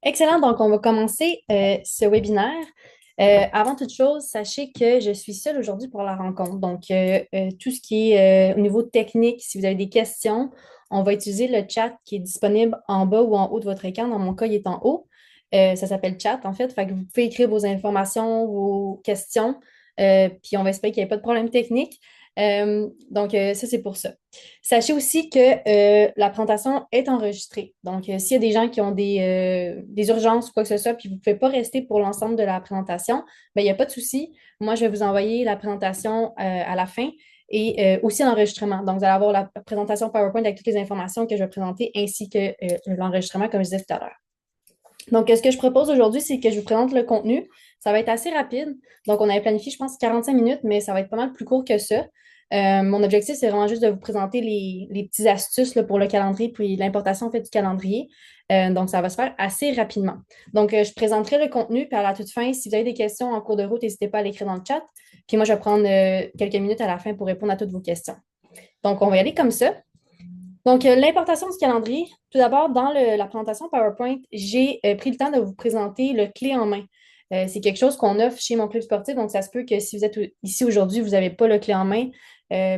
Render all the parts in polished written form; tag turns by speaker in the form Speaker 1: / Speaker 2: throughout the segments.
Speaker 1: Excellent, donc on va commencer ce webinaire. Avant toute chose, sachez que je suis seule aujourd'hui pour la rencontre. Donc, tout ce qui est au niveau technique, si vous avez des questions, on va utiliser le chat qui est disponible en bas ou en haut de votre écran. Dans mon cas, il est en haut. Ça s'appelle chat, en fait. Fait que vous pouvez écrire vos informations, vos questions, puis on va espérer qu'il n'y ait pas de problème technique. Donc, ça, c'est pour ça. Sachez aussi que la présentation est enregistrée. Donc, s'il y a des gens qui ont des urgences ou quoi que ce soit, puis vous ne pouvez pas rester pour l'ensemble de la présentation, bien, il n'y a pas de souci. Moi, je vais vous envoyer la présentation à la fin et aussi l'enregistrement. Donc, vous allez avoir la présentation PowerPoint avec toutes les informations que je vais présenter ainsi que l'enregistrement, comme je disais tout à l'heure. Donc, ce que je propose aujourd'hui, c'est que je vous présente le contenu. Ça va être assez rapide. Donc, on avait planifié, je pense, 45 minutes, mais ça va être pas mal plus court que ça. Mon objectif, c'est vraiment juste de vous présenter les petites astuces là, pour le calendrier, puis l'importation en fait, du calendrier. Donc, ça va se faire assez rapidement. Donc, je présenterai le contenu, puis à la toute fin, si vous avez des questions en cours de route, n'hésitez pas à l'écrire dans le chat. Puis moi, je vais prendre quelques minutes à la fin pour répondre à toutes vos questions. Donc, on va y aller comme ça. Donc, l'importation du calendrier. Tout d'abord, dans la présentation PowerPoint, j'ai pris le temps de vous présenter le clé en main. C'est quelque chose qu'on offre chez mon club sportif, donc ça se peut que si vous êtes ici aujourd'hui, vous n'avez pas le clé en main,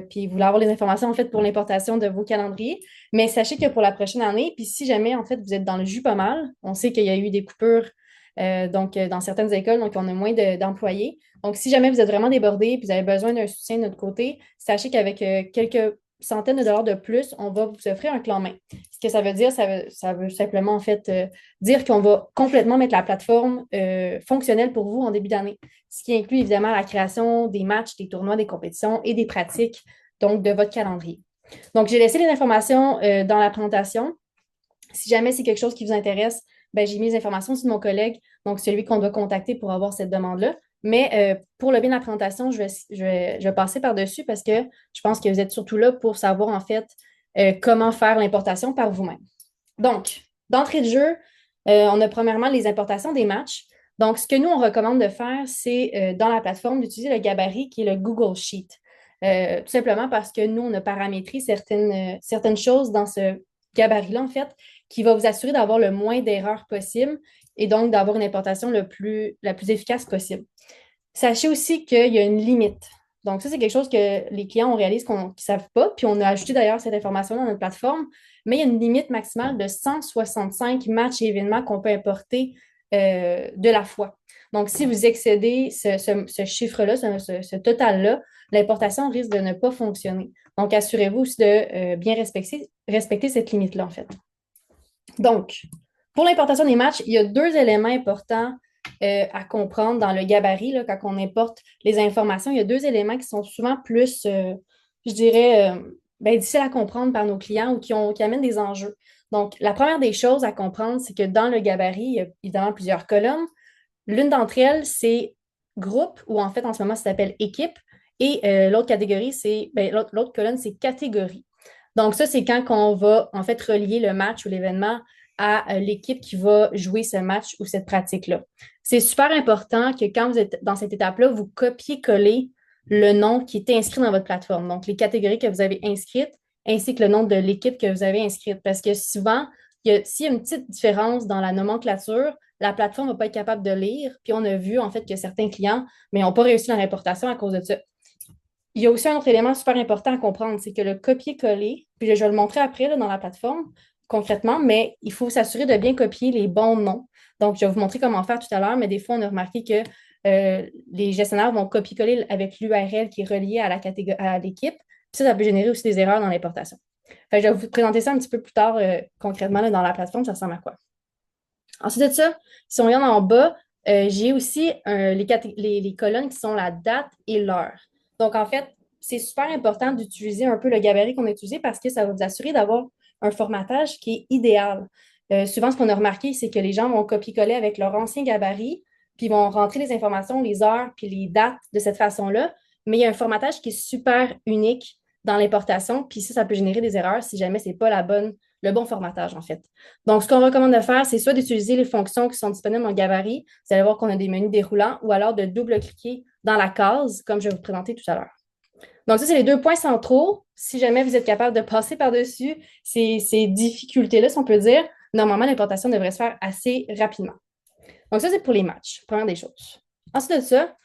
Speaker 1: puis vous voulez avoir les informations en fait pour l'importation de vos calendriers. Mais sachez que pour la prochaine année, puis si jamais en fait vous êtes dans le jus pas mal, on sait qu'il y a eu des coupures dans certaines écoles, donc on a moins d'employés. Donc, si jamais vous êtes vraiment débordé et vous avez besoin d'un soutien de notre côté, sachez qu'avec quelques centaines de dollars de plus, on va vous offrir un clé en main. Ce que ça veut dire, ça veut simplement en fait dire qu'on va complètement mettre la plateforme fonctionnelle pour vous en début d'année. Ce qui inclut évidemment la création des matchs, des tournois, des compétitions et des pratiques, donc de votre calendrier. Donc, j'ai laissé les informations dans la présentation. Si jamais c'est quelque chose qui vous intéresse, ben, j'ai mis les informations sur mon collègue, donc celui qu'on doit contacter pour avoir cette demande-là. Mais pour le bien de la présentation, je vais passer par-dessus parce que je pense que vous êtes surtout là pour savoir en fait comment faire l'importation par vous-même. Donc, d'entrée de jeu, on a premièrement les importations des matchs. Donc, ce que nous, on recommande de faire, c'est dans la plateforme d'utiliser le gabarit qui est le Google Sheet. Tout simplement parce que nous, on a paramétré certaines choses dans ce gabarit-là, en fait, qui va vous assurer d'avoir le moins d'erreurs possible et donc d'avoir une importation la plus efficace possible. Sachez aussi qu'il y a une limite. Donc, ça, c'est quelque chose que les clients, on réalise qu'ils ne savent pas. Puis, on a ajouté d'ailleurs cette information dans notre plateforme. Mais il y a une limite maximale de 165 matchs et événements qu'on peut importer de la fois. Donc, si vous excédez ce chiffre-là, ce total-là, l'importation risque de ne pas fonctionner. Donc, assurez-vous aussi de bien respecter cette limite-là, en fait. Donc, pour l'importation des matchs, il y a deux éléments importants à comprendre dans le gabarit, là, quand on importe les informations. Il y a deux éléments qui sont souvent plus, je dirais, ben, difficiles à comprendre par nos clients ou qui amènent des enjeux. Donc, la première des choses à comprendre, c'est que dans le gabarit, il y a évidemment plusieurs colonnes. L'une d'entre elles, c'est groupe, ou en fait, en ce moment, ça s'appelle équipe. Et l'autre catégorie, l'autre colonne, c'est catégorie. Donc, ça, c'est quand on va en fait relier le match ou l'événement à l'équipe qui va jouer ce match ou cette pratique-là. C'est super important que quand vous êtes dans cette étape-là, vous copiez-collez le nom qui est inscrit dans votre plateforme. Donc, les catégories que vous avez inscrites, ainsi que le nom de l'équipe que vous avez inscrite. Parce que souvent, s'il y a une petite différence dans la nomenclature, la plateforme ne va pas être capable de lire. Puis on a vu en fait que certains clients n'ont pas réussi la réportation à cause de ça. Il y a aussi un autre élément super important à comprendre, c'est que le copier-coller, puis je vais le montrer après là, dans la plateforme concrètement, mais il faut s'assurer de bien copier les bons noms. Donc, je vais vous montrer comment faire tout à l'heure, mais des fois, on a remarqué que les gestionnaires vont copier-coller avec l'URL qui est relié à à l'équipe. Puis ça peut générer aussi des erreurs dans l'importation. Fait que je vais vous présenter ça un petit peu plus tard concrètement là, dans la plateforme, ça ressemble à quoi. Ensuite de ça, si on regarde en bas, j'ai aussi les colonnes qui sont la date et l'heure. Donc, en fait, c'est super important d'utiliser un peu le gabarit qu'on a utilisé parce que ça va vous assurer d'avoir un formatage qui est idéal. Souvent, ce qu'on a remarqué, c'est que les gens vont copier-coller avec leur ancien gabarit, puis vont rentrer les informations, les heures, puis les dates de cette façon-là. Mais il y a un formatage qui est super unique dans l'importation, puis ça peut générer des erreurs si jamais ce n'est pas le bon formatage, en fait. Donc, ce qu'on recommande de faire, c'est soit d'utiliser les fonctions qui sont disponibles en gabarit, vous allez voir qu'on a des menus déroulants, ou alors de double-cliquer dans la case, comme je vais vous présenter tout à l'heure. Donc, ça, c'est les deux points centraux. Si jamais vous êtes capable de passer par-dessus ces difficultés-là, si on peut dire, normalement, l'importation devrait se faire assez rapidement. Donc, ça, c'est pour les matchs, première des choses. Ensuite de ça,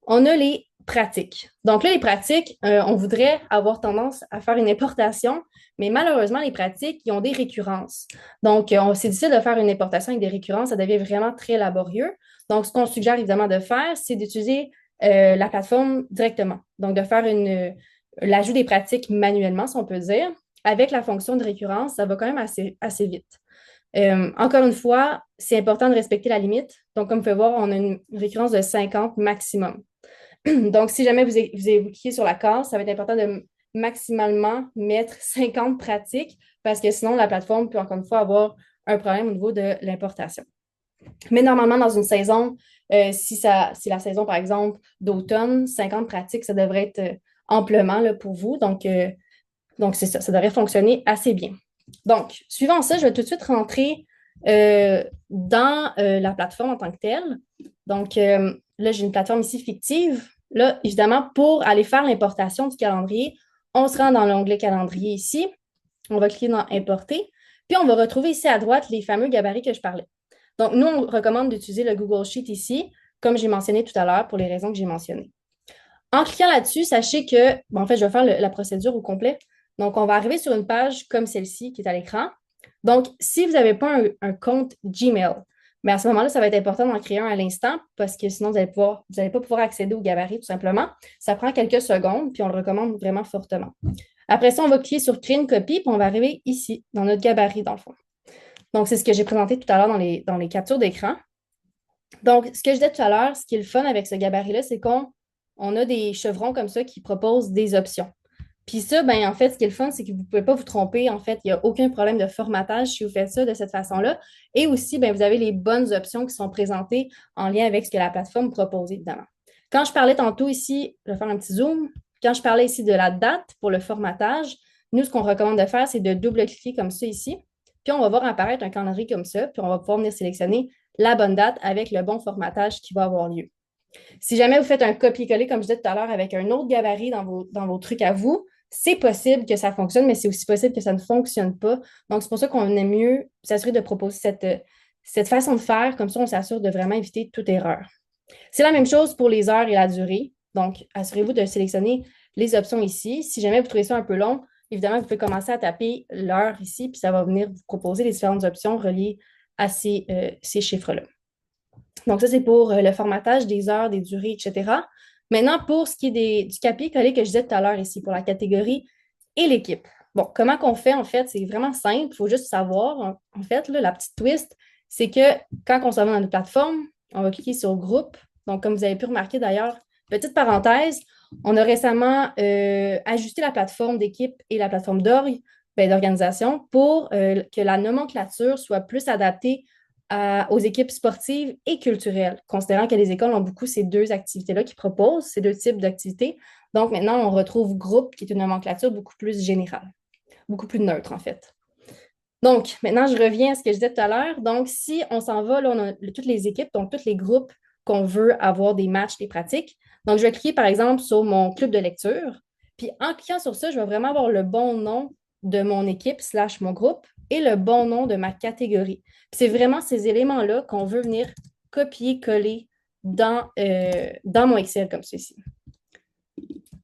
Speaker 1: on a les pratiques. Donc là, les pratiques, on voudrait avoir tendance à faire une importation, mais malheureusement, les pratiques, ils ont des récurrences. Donc, c'est difficile de faire une importation avec des récurrences, ça devient vraiment très laborieux. Donc, ce qu'on suggère évidemment de faire, c'est d'utiliser la plateforme directement. Donc, de faire l'ajout des pratiques manuellement, si on peut dire. Avec la fonction de récurrence, ça va quand même assez vite. Encore une fois, c'est important de respecter la limite. Donc, comme vous pouvez voir, on a une récurrence de 50 maximum. Donc, si jamais vous cliquez sur la case, ça va être important de maximalement mettre 50 pratiques parce que sinon, la plateforme peut encore une fois avoir un problème au niveau de l'importation. Mais normalement, dans une saison, si la saison, par exemple, d'automne, 50 pratiques, ça devrait être amplement là, pour vous. Donc c'est ça, ça devrait fonctionner assez bien. Donc, suivant ça, je vais tout de suite rentrer dans la plateforme en tant que telle. Donc, là, j'ai une plateforme ici fictive. Là, évidemment, pour aller faire l'importation du calendrier, on se rend dans l'onglet calendrier ici. On va cliquer dans Importer. Puis, on va retrouver ici à droite les fameux gabarits que je parlais. Donc, nous, on recommande d'utiliser le Google Sheet ici, comme j'ai mentionné tout à l'heure, pour les raisons que j'ai mentionnées. En cliquant là-dessus, sachez que, en fait, je vais faire la procédure au complet. Donc, on va arriver sur une page comme celle-ci qui est à l'écran. Donc, si vous n'avez pas un compte Gmail, mais à ce moment-là, ça va être important d'en créer un à l'instant parce que sinon, vous n'allez pas pouvoir accéder au gabarit tout simplement. Ça prend quelques secondes, puis on le recommande vraiment fortement. Après ça, on va cliquer sur Créer une copie, puis on va arriver ici, dans notre gabarit, dans le fond. Donc, c'est ce que j'ai présenté tout à l'heure dans les captures d'écran. Donc, ce que je disais tout à l'heure, ce qui est le fun avec ce gabarit-là, c'est qu'on a des chevrons comme ça qui proposent des options. Puis ça, ben, en fait, ce qui est le fun, c'est que vous ne pouvez pas vous tromper. En fait, il n'y a aucun problème de formatage si vous faites ça de cette façon-là. Et aussi, ben, vous avez les bonnes options qui sont présentées en lien avec ce que la plateforme propose, évidemment. Quand je parlais tantôt ici, je vais faire un petit zoom. Quand je parlais ici de la date pour le formatage, nous, ce qu'on recommande de faire, c'est de double-cliquer comme ça ici. Puis on va voir apparaître un calendrier comme ça. Puis on va pouvoir venir sélectionner la bonne date avec le bon formatage qui va avoir lieu. Si jamais vous faites un copier-coller, comme je disais tout à l'heure, avec un autre gabarit dans vos trucs à vous, c'est possible que ça fonctionne, mais c'est aussi possible que ça ne fonctionne pas. Donc, c'est pour ça qu'on aime mieux s'assurer de proposer cette façon de faire. Comme ça, on s'assure de vraiment éviter toute erreur. C'est la même chose pour les heures et la durée. Donc, assurez-vous de sélectionner les options ici. Si jamais vous trouvez ça un peu long, évidemment, vous pouvez commencer à taper l'heure ici, puis ça va venir vous proposer les différentes options reliées à ces chiffres-là. Donc, ça, c'est pour le formatage des heures, des durées, etc. Maintenant, pour ce qui est du copier-coller que je disais tout à l'heure ici, pour la catégorie et l'équipe. Bon, comment qu'on fait, en fait, c'est vraiment simple. Il faut juste savoir, en fait, là, la petite twist, c'est que quand on s'en va dans notre plateforme, on va cliquer sur Groupe. Donc, comme vous avez pu remarquer d'ailleurs, petite parenthèse, on a récemment ajusté la plateforme d'équipe et la plateforme d'organisation pour que la nomenclature soit plus adaptée aux équipes sportives et culturelles, considérant que les écoles ont beaucoup ces deux activités-là qui proposent, ces deux types d'activités. Donc, maintenant, on retrouve groupe, qui est une nomenclature beaucoup plus générale, beaucoup plus neutre, en fait. Donc, maintenant, je reviens à ce que je disais tout à l'heure. Donc, si on s'en va, là, on a toutes les équipes, donc tous les groupes qu'on veut avoir des matchs, des pratiques. Donc, je vais cliquer, par exemple, sur mon club de lecture. Puis, en cliquant sur ça, je vais vraiment avoir le bon nom de mon équipe / mon groupe et le bon nom de ma catégorie. C'est vraiment ces éléments-là qu'on veut venir copier-coller dans mon Excel comme ceci.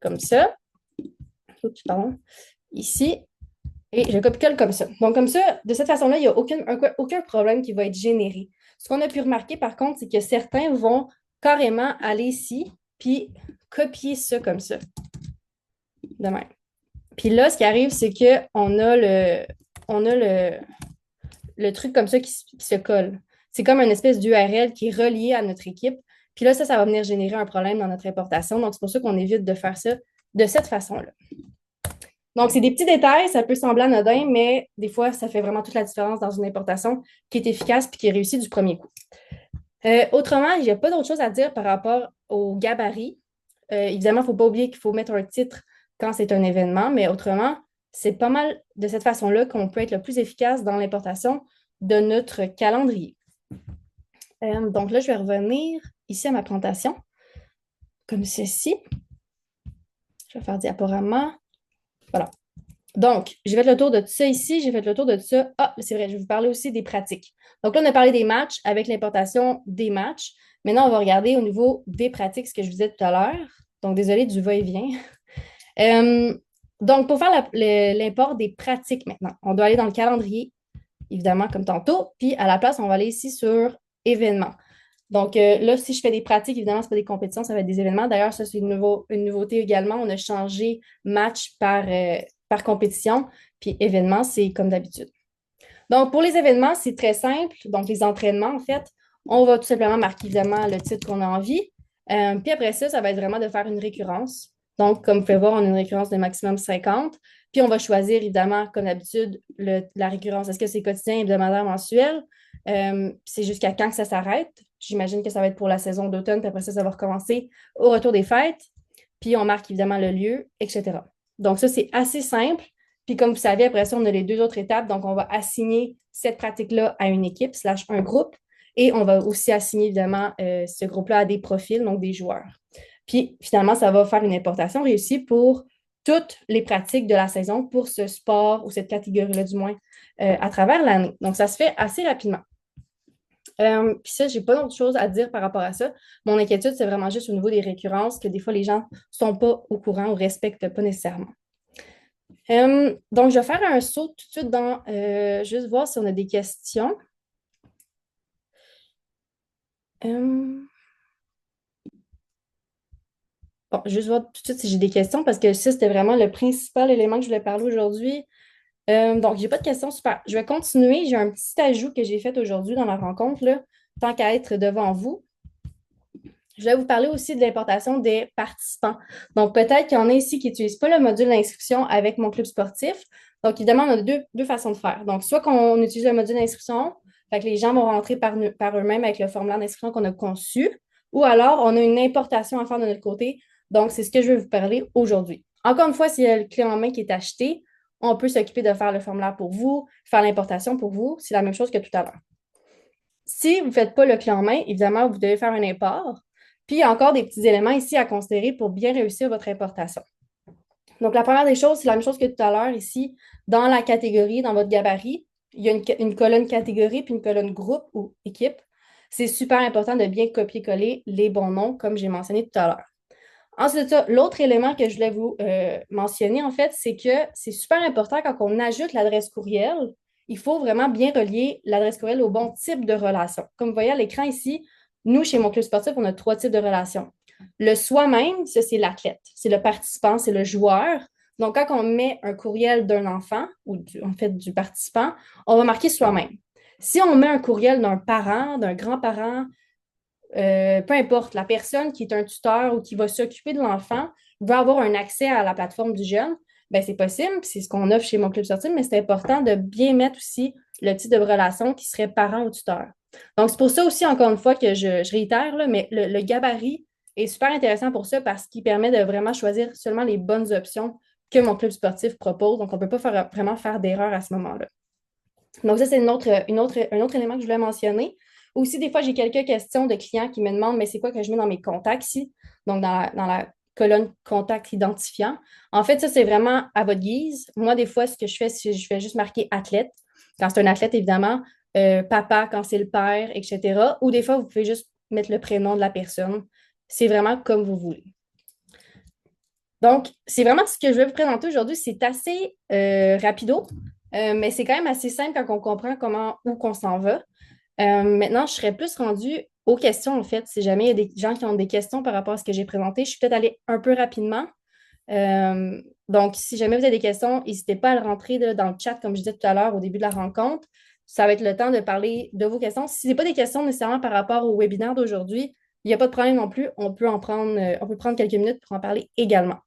Speaker 1: Comme ça. Oups, pardon. Ici. Et je copie-colle comme ça. Donc, comme ça, de cette façon-là, il n'y a aucun problème qui va être généré. Ce qu'on a pu remarquer, par contre, c'est que certains vont carrément aller ici, puis copier ça comme ça. De même. Puis là, ce qui arrive, c'est qu'on a le truc comme ça qui se colle. C'est comme une espèce d'URL qui est relié à notre équipe. Puis là, ça va venir générer un problème dans notre importation. Donc, c'est pour ça qu'on évite de faire ça de cette façon-là. Donc, c'est des petits détails, ça peut sembler anodin, mais des fois, ça fait vraiment toute la différence dans une importation qui est efficace et qui est réussie du premier coup. Autrement, il n'y a pas d'autre chose à dire par rapport au gabarit. Évidemment, il ne faut pas oublier qu'il faut mettre un titre quand c'est un événement, mais autrement, c'est pas mal de cette façon-là qu'on peut être le plus efficace dans l'importation de notre calendrier. Donc là, je vais revenir ici à ma présentation, comme ceci. Je vais faire diaporama. Voilà. Donc, j'ai fait le tour de tout ça ici, j'ai fait le tour de tout ça. Ah, c'est vrai, je vais vous parler aussi des pratiques. Donc là, on a parlé des matchs avec l'importation des matchs. Maintenant, on va regarder au niveau des pratiques, ce que je vous disais tout à l'heure. Donc, désolé du va-et-vient. Euh, donc, pour faire l'import des pratiques maintenant, on doit aller dans le calendrier, évidemment, comme tantôt. Puis, à la place, on va aller ici sur événements. Donc là, si je fais des pratiques, évidemment, ce n'est pas des compétitions, ça va être des événements. D'ailleurs, ça, c'est une nouveauté également. On a changé match par compétition, puis événement, c'est comme d'habitude. Donc, pour les événements, c'est très simple. Donc, les entraînements, en fait, on va tout simplement marquer évidemment le titre qu'on a envie. Puis après ça, ça va être vraiment de faire une récurrence. Donc, comme vous pouvez voir, on a une récurrence de maximum 50. Puis on va choisir évidemment, comme d'habitude, la récurrence. Est-ce que c'est quotidien, hebdomadaire, mensuel? C'est jusqu'à quand que ça s'arrête? J'imagine que ça va être pour la saison d'automne, puis après ça, ça va recommencer au retour des fêtes. Puis on marque évidemment le lieu, etc. Donc, ça, c'est assez simple. Puis comme vous savez, après ça, on a les deux autres étapes. Donc, on va assigner cette pratique-là à une équipe, slash un groupe. Et on va aussi assigner évidemment ce groupe-là à des profils, donc des joueurs. Puis finalement, ça va faire une importation réussie pour toutes les pratiques de la saison pour ce sport ou cette catégorie-là du moins à travers l'année. Donc, ça se fait assez rapidement. Puis ça, j'ai pas d'autre chose à dire par rapport à ça. Mon inquiétude, c'est vraiment juste au niveau des récurrences que des fois, les gens ne sont pas au courant ou ne respectent pas nécessairement. Donc, je vais faire un saut tout de suite dans juste voir si on a des questions. Euh, bon, juste voir tout de suite si j'ai des questions parce que ça, c'était vraiment le principal élément que je voulais parler aujourd'hui. Donc, j'ai pas de questions. Super. Je vais continuer. J'ai un petit ajout que j'ai fait aujourd'hui dans la rencontre, là, tant qu'à être devant vous. Je vais vous parler aussi de l'importation des participants. Donc, peut-être qu'il y en a ici qui n'utilisent pas le module d'inscription avec mon club sportif. Donc, évidemment, on a deux façons de faire. Donc, soit qu'on utilise le module d'inscription, fait que les gens vont rentrer par eux-mêmes avec le formulaire d'inscription qu'on a conçu, ou alors on a une importation à faire de notre côté. Donc, c'est ce que je vais vous parler aujourd'hui. Encore une fois, s'il y a le clé en main qui est acheté, on peut s'occuper de faire le formulaire pour vous, faire l'importation pour vous. C'est la même chose que tout à l'heure. Si vous ne faites pas le clé en main, évidemment, vous devez faire un import. Puis, il y a encore des petits éléments ici à considérer pour bien réussir votre importation. Donc, la première des choses, c'est la même chose que tout à l'heure ici. Dans la catégorie, dans votre gabarit, il y a une colonne catégorie puis une colonne groupe ou équipe. C'est super important de bien copier-coller les bons noms, comme j'ai mentionné tout à l'heure. Ensuite de ça, l'autre élément que je voulais vous mentionner, en fait, c'est que c'est super important quand on ajoute l'adresse courriel, il faut vraiment bien relier l'adresse courriel au bon type de relation. Comme vous voyez à l'écran ici, nous, chez mon club sportif, on a trois types de relations. Le soi-même, ça, c'est l'athlète, c'est le participant, c'est le joueur. Donc, quand on met un courriel d'un enfant ou en fait du participant, on va marquer soi-même. Si on met un courriel d'un parent, d'un grand-parent, peu importe, la personne qui est un tuteur ou qui va s'occuper de l'enfant va avoir un accès à la plateforme du jeune, ben c'est possible, c'est ce qu'on offre chez mon club sorti, mais c'est important de bien mettre aussi le type de relation qui serait parent ou tuteur. Donc, c'est pour ça aussi, encore une fois, que je réitère, là, mais le gabarit est super intéressant pour ça parce qu'il permet de vraiment choisir seulement les bonnes options que mon club sportif propose. Donc, on ne peut pas vraiment faire d'erreur à ce moment-là. Donc, ça, c'est un autre élément que je voulais mentionner. Aussi, des fois, j'ai quelques questions de clients qui me demandent, mais c'est quoi que je mets dans mes contacts ici? Donc, dans la colonne contact identifiant. En fait, ça, c'est vraiment à votre guise. Moi, des fois, ce que je fais, c'est que je fais juste marquer athlète. Quand c'est un athlète, évidemment, papa quand c'est le père, etc. Ou des fois, vous pouvez juste mettre le prénom de la personne. C'est vraiment comme vous voulez. Donc, c'est vraiment ce que je vais vous présenter aujourd'hui. C'est assez rapido, mais c'est quand même assez simple quand on comprend où qu'on s'en va. Maintenant, je serais plus rendue aux questions, en fait. Si jamais il y a des gens qui ont des questions par rapport à ce que j'ai présenté, je suis peut-être allée un peu rapidement. Donc, si jamais vous avez des questions, n'hésitez pas à le rentrer dans le chat, comme je disais tout à l'heure au début de la rencontre. Ça va être le temps de parler de vos questions. Si ce n'est pas des questions nécessairement par rapport au webinaire d'aujourd'hui, il n'y a pas de problème non plus. On peut prendre quelques minutes pour en parler également.